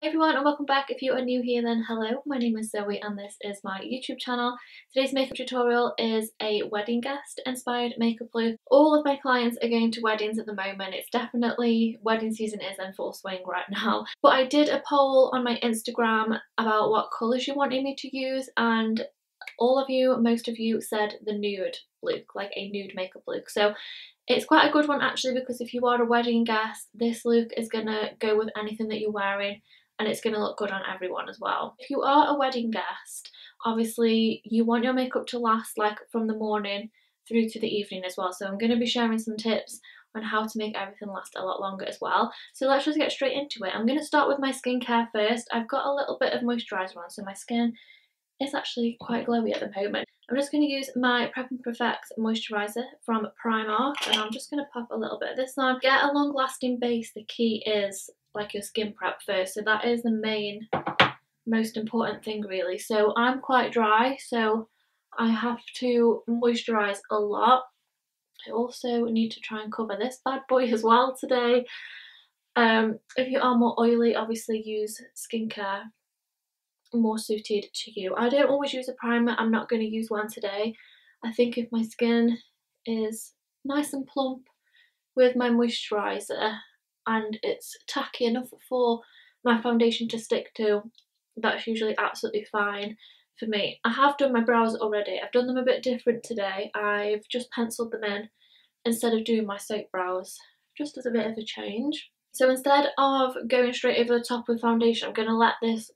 Hey everyone and welcome back. If you are new here then hello, my name is Zoe and this is my YouTube channel. Today's makeup tutorial is a wedding guest inspired makeup look. All of my clients are going to weddings at the moment. It's definitely wedding season is in full swing right now. But I did a poll on my Instagram about what colours you wanted me to use and most of you said the nude look, like a nude makeup look. So it's quite a good one actually because if you are a wedding guest, this look is going to go with anything that you're wearing and it's going to look good on everyone as well. If you are a wedding guest, obviously you want your makeup to last like from the morning through to the evening as well. So I'm going to be sharing some tips on how to make everything last a lot longer as well. So let's just get straight into it. I'm going to start with my skincare first. I've got a little bit of moisturiser on, so my skin is actually quite glowy at the moment. I'm just going to use my Prep and Perfect moisturiser from Primark and I'm just going to pop a little bit of this on. Get a long lasting base. The key is like your skin prep first, so that is the most important thing really. So I'm quite dry, so I have to moisturise a lot. I also need to try and cover this bad boy as well today. If you are more oily, obviously use skincare more suited to you. I don't always use a primer. I'm not going to use one today. I think if my skin is nice and plump with my moisturiser and it's tacky enough for my foundation to stick to, that's usually absolutely fine for me. I have done my brows already. I've done them a bit different today. I've just penciled them in instead of doing my soap brows, just as a bit of a change. So instead of going straight over the top with foundation, I'm going to let this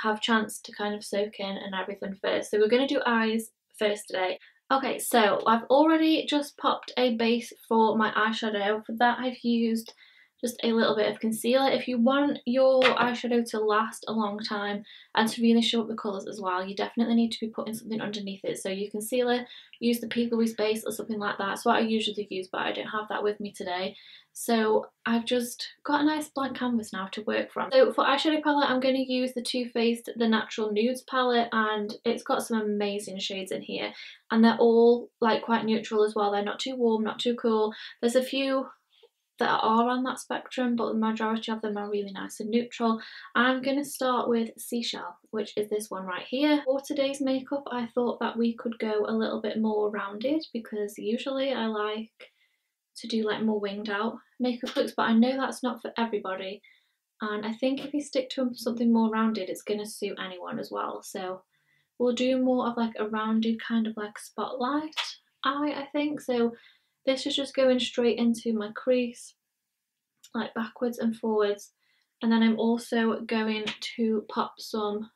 have chance to kind of soak in and everything first. So we're going to do eyes first today. Okay, so I've already just popped a base for my eyeshadow. For that I've used just a little bit of concealer. If you want your eyeshadow to last a long time and to really show up the colours as well, you definitely need to be putting something underneath it. So your concealer, use the P. Louise base or something like that. That's what I usually use, but I don't have that with me today. So I've just got a nice blank canvas now to work from. So for eyeshadow palette, I'm going to use the Too Faced The Natural Nudes palette, and it's got some amazing shades in here. And they're all like quite neutral as well. They're not too warm, not too cool. There's a few that are on that spectrum, but the majority of them are really nice and neutral. I'm going to start with Seashell, which is this one right here. For today's makeup, I thought that we could go a little bit more rounded because usually I like to do like more winged out makeup looks, but I know that's not for everybody. And I think if you stick to something more rounded, it's going to suit anyone as well. So we'll do more of like a rounded kind of like spotlight eye, I think. So this is just going straight into my crease, like backwards and forwards. And then I'm also going to pop some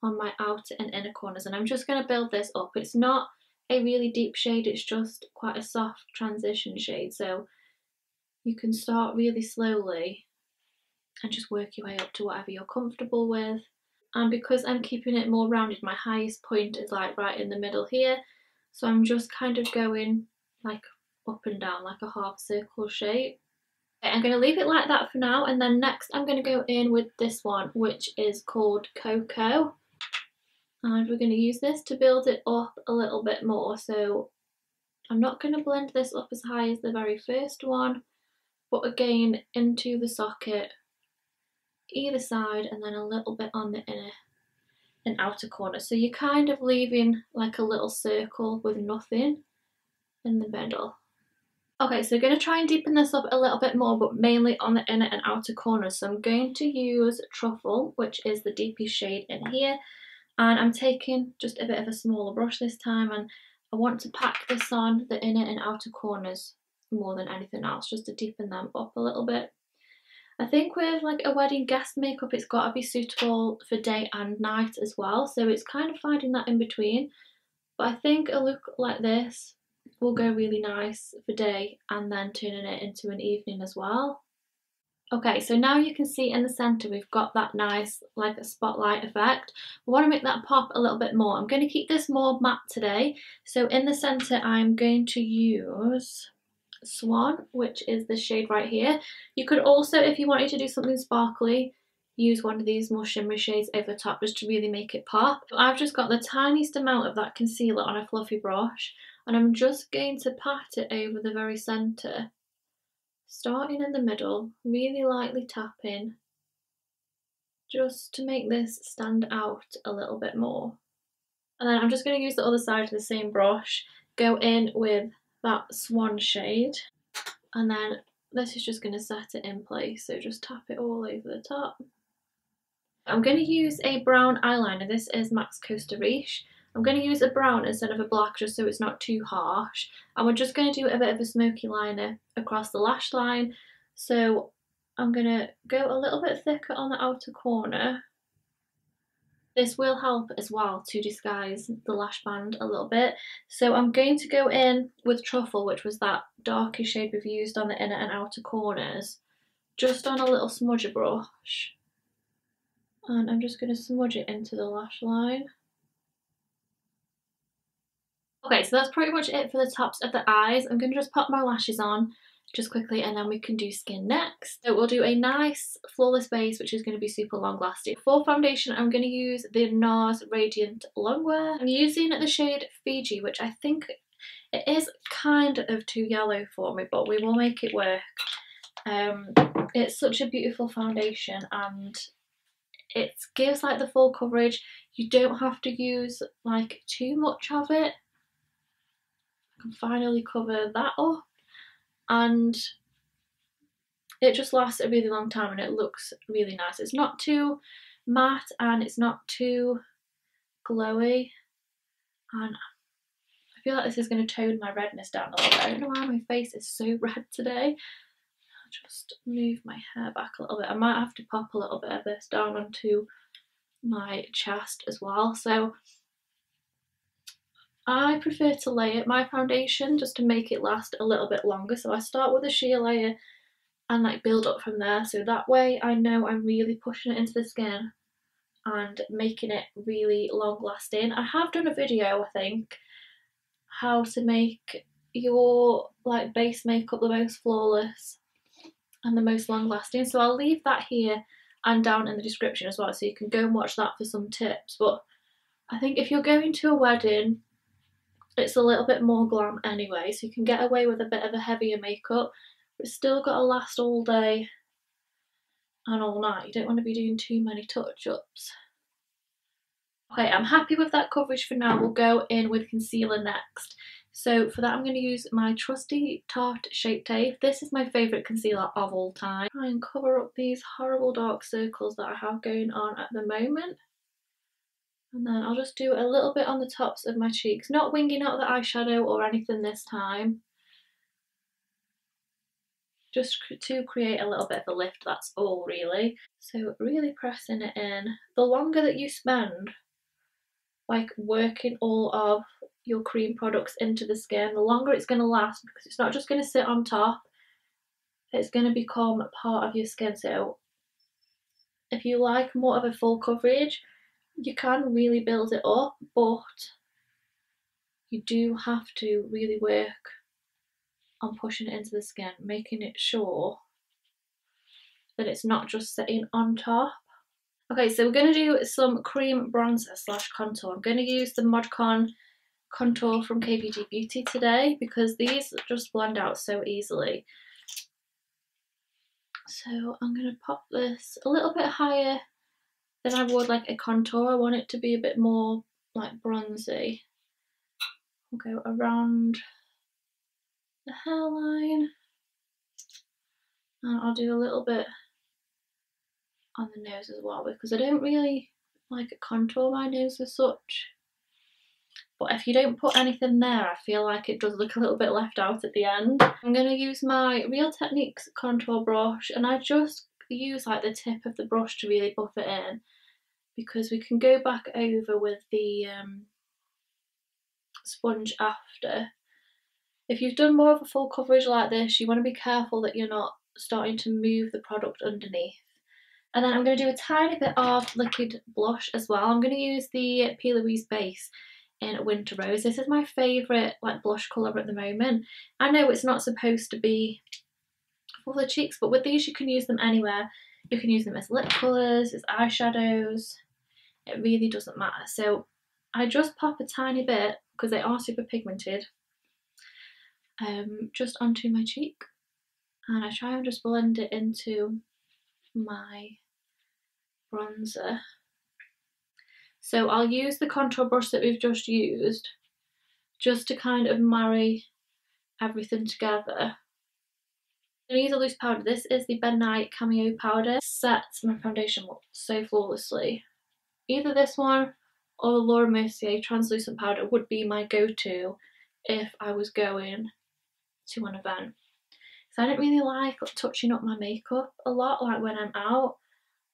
on my outer and inner corners. And I'm just going to build this up. It's not a really deep shade, it's just quite a soft transition shade. So you can start really slowly and just work your way up to whatever you're comfortable with. And because I'm keeping it more rounded, my highest point is like right in the middle here. So I'm just kind of going like up and down like a half circle shape. Okay, I'm going to leave it like that for now, and then next I'm going to go in with this one, which is called Cocoa. And we're going to use this to build it up a little bit more. So I'm not going to blend this up as high as the very first one, but again into the socket either side, and then a little bit on the inner and outer corner. So you're kind of leaving like a little circle with nothing in the middle. Okay, so I'm going to try and deepen this up a little bit more, but mainly on the inner and outer corners. So I'm going to use Truffle, which is the deepest shade in here. And I'm taking just a bit of a smaller brush this time, and I want to pack this on the inner and outer corners more than anything else, just to deepen them up a little bit. I think with like a wedding guest makeup, it's got to be suitable for day and night as well. So it's kind of finding that in between. But I think a look like this will go really nice for day and then turning it into an evening as well. Okay, so now you can see in the centre we've got that nice like a spotlight effect. I want to make that pop a little bit more. I'm going to keep this more matte today. So in the centre I'm going to use Swan, which is this shade right here. You could also, if you wanted to do something sparkly, use one of these more shimmery shades over top just to really make it pop. I've just got the tiniest amount of that concealer on a fluffy brush, and I'm just going to pat it over the very centre, starting in the middle, really lightly tapping just to make this stand out a little bit more. And then I'm just going to use the other side of the same brush, go in with that Swan shade, and then this is just going to set it in place, so just tap it all over the top. I'm going to use a brown eyeliner. This is Max Costa Riche. I'm going to use a brown instead of a black just so it's not too harsh. And we're just going to do a bit of a smoky liner across the lash line. So I'm going to go a little bit thicker on the outer corner. This will help as well to disguise the lash band a little bit. So I'm going to go in with Truffle, which was that darker shade we've used on the inner and outer corners, just on a little smudger brush. And I'm just going to smudge it into the lash line. Okay, so that's pretty much it for the tops of the eyes. I'm going to just pop my lashes on just quickly and then we can do skin next. So we'll do a nice flawless base which is going to be super long lasting. For foundation I'm going to use the NARS Radiant Longwear. I'm using the shade Fiji, which I think it is kind of too yellow for me, but we will make it work. It's such a beautiful foundation and it gives like the full coverage. You don't have to use like too much of it. I can finally cover that up and it just lasts a really long time and it looks really nice. It's not too matte and it's not too glowy, and I feel like this is going to tone my redness down a little bit. I don't know why my face is so red today. I'll just move my hair back a little bit. I might have to pop a little bit of this down onto my chest as well. So I prefer to layer my foundation just to make it last a little bit longer. So I start with a sheer layer and like build up from there, so that way I know I'm really pushing it into the skin and making it really long lasting. I have done a video, I think, how to make your like base makeup the most flawless and the most long lasting, so I'll leave that here and down in the description as well, so you can go and watch that for some tips. But I think if you're going to a wedding, it's a little bit more glam anyway, so you can get away with a bit of a heavier makeup. It's still got to last all day and all night. You don't want to be doing too many touch-ups. Okay, I'm happy with that coverage for now. We'll go in with concealer next. So for that I'm going to use my trusty Tarte Shape Tape. This is my favourite concealer of all time. Try and cover up these horrible dark circles that I have going on at the moment. And then I'll just do a little bit on the tops of my cheeks. Not winging out the eyeshadow or anything this time. Just to create a little bit of a lift, that's all really. So really pressing it in. The longer that you spend like working all of your cream products into the skin, the longer it's going to last, because it's not just going to sit on top, it's going to become part of your skin. So if you like more of a full coverage, you can really build it up, but you do have to really work on pushing it into the skin, making it sure that it's not just sitting on top. Okay, so we're going to do some cream bronzer slash contour. I'm going to use the Mod Con contour from KVD Beauty today because these just blend out so easily. So I'm going to pop this a little bit higher than I would like a contour. I want it to be a bit more like bronzy. We'll go around the hairline and I'll do a little bit on the nose as well, because I don't really like contour my nose as such, but if you don't put anything there I feel like it does look a little bit left out at the end. I'm going to use my Real Techniques contour brush and I just use like the tip of the brush to really buff it in, because we can go back over with the sponge after. If you've done more of a full coverage like this, you want to be careful that you're not starting to move the product underneath. And then I'm going to do a tiny bit of liquid blush as well. I'm going to use the P. Louise base in Winter Rose. This is my favourite like blush colour at the moment. I know it's not supposed to be for the cheeks, but with these you can use them anywhere. You can use them as lip colours, as eyeshadows. It really doesn't matter. So I just pop a tiny bit, because they are super pigmented, just onto my cheek. And I try and just blend it into my bronzer. So I'll use the contour brush that we've just used just to kind of marry everything together. I'm going to use a loose powder. This is the Nye Cameo Powder. Sets my foundation so flawlessly. Either this one or the Laura Mercier translucent powder would be my go-to if I was going to an event. So I don't really like touching up my makeup a lot, like when I'm out.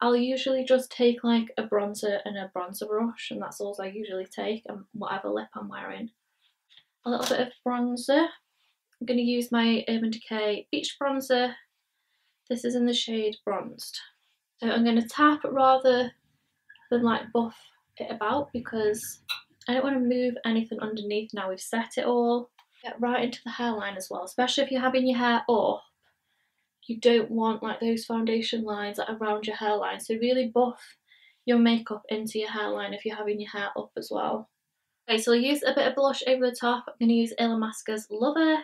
I'll usually just take like a bronzer and a bronzer brush, and that's all I usually take, and whatever lip I'm wearing. A little bit of bronzer. I'm going to use my Urban Decay Beach Bronzer. This is in the shade Bronzed. So I'm going to tap rather than like buff it about, because I don't want to move anything underneath now we've set it all. Get right into the hairline as well, especially if you're having your hair up. You don't want like those foundation lines that are around your hairline, so really buff your makeup into your hairline if you're having your hair up as well. Okay, so I'll use a bit of blush over the top. I'm going to use Illamasqua's Lover.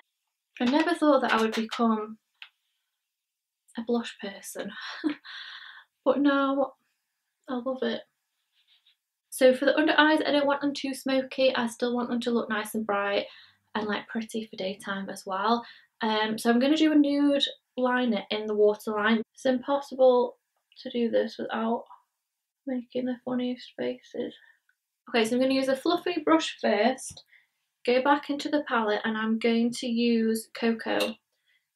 I never thought that I would become a blush person, but now I love it. So for the under eyes, I don't want them too smoky. I still want them to look nice and bright and like pretty for daytime as well. So I'm going to do a nude liner in the waterline. It's impossible to do this without making the funniest faces. Okay, so I'm going to use a fluffy brush first, go back into the palette, and I'm going to use Cocoa,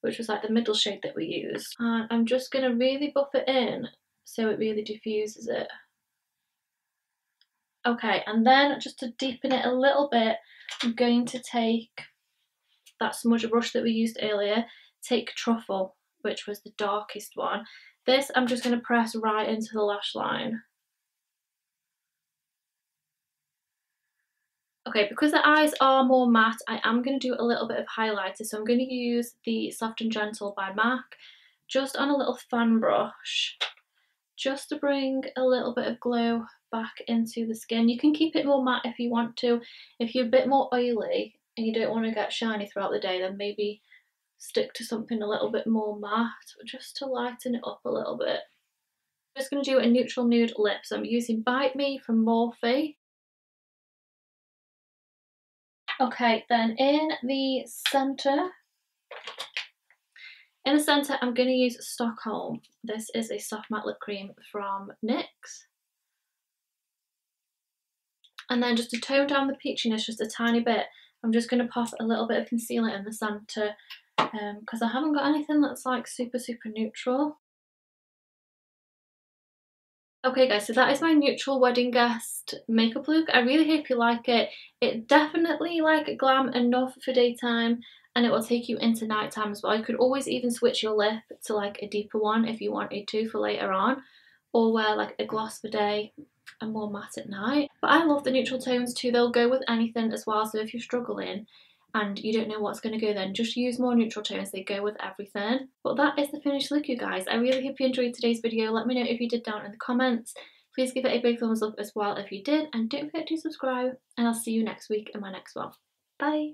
which was like the middle shade that we used. And I'm just going to really buff it in so it really diffuses it. Okay, and then just to deepen it a little bit, I'm going to take that smudger brush that we used earlier, take Truffle, which was the darkest one. This I'm just going to press right into the lash line. Okay, because the eyes are more matte, I am going to do a little bit of highlighter, so I'm going to use the Soft and Gentle by MAC, just on a little fan brush, just to bring a little bit of glow back into the skin. You can keep it more matte if you want to. If you're a bit more oily and you don't want to get shiny throughout the day, then maybe stick to something a little bit more matte, just to lighten it up a little bit. I'm just going to do a neutral nude lip, so I'm using Bite Me from Morphe. Okay, then in the centre, I'm going to use Stockholm. This is a soft matte lip cream from NYX. And then just to tone down the peachiness just a tiny bit, I'm just going to pop a little bit of concealer in the centre, because I haven't got anything that's like super neutral. Okay guys, so that is my neutral wedding guest makeup look. I really hope you like it. It definitely like glam enough for daytime, and it will take you into nighttime as well. You could always even switch your lip to like a deeper one if you wanted to for later on, or wear like a gloss for day and more matte at night. But I love the neutral tones too. They'll go with anything as well, so if you're struggling and you don't know what's going to go, then just use more neutral tones. They go with everything. But that is the finished look, you guys. I really hope you enjoyed today's video. Let me know if you did down in the comments. Please give it a big thumbs up as well if you did, and don't forget to subscribe, and I'll see you next week in my next one. Bye!